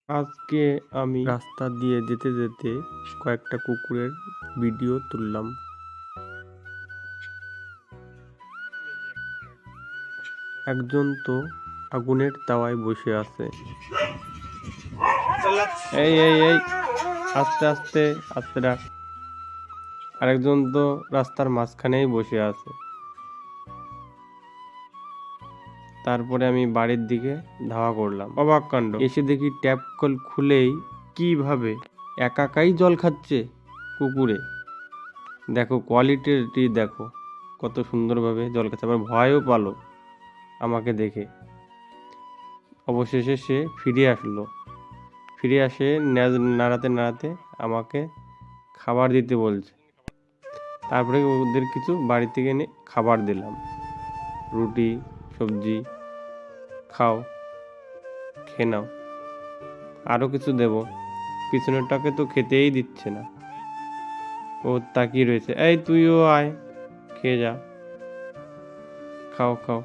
আজকে আমি রাস্তা দিয়ে যেতে যেতে কয়েকটা কুকুরের ভিডিও তুললাম। একজন তো আগুনের তাওয়ায় বসে আছে। এই এই এই আস্তে আস্তে আস্তে রাখ। আরেকজন তো রাস্তার মাঝখানেই বসে আছে। তারপরে আমি বাড়ির দিকে ধাওয়া করলাম। অবাক কাণ্ড, এসে দেখি ট্যাপ কল খুলেই কিভাবে একাই জল খাচ্ছে কুকুরে। দেখো কোয়ালিটি, দেখো কত সুন্দরভাবে জল খাচ্ছে। আবার ভয়ও পালো আমাকে দেখে। অবশেষে সে ফিরে আসলো। ফিরে আসে নাড়াতে নাড়াতে আমাকে খাবার দিতে বলছে। তারপরে ওদের কিছু বাড়ি থেকে এনে খাবার দিলাম, রুটি সবজি। খাও, খেয়ে নাও। আরও কিছু দেব। পিছনেরটাকে তো খেতেই দিচ্ছে না, ও তাকিয়ে রয়েছে। এই তুইও আয়, খেয়ে যা, খাও খাও।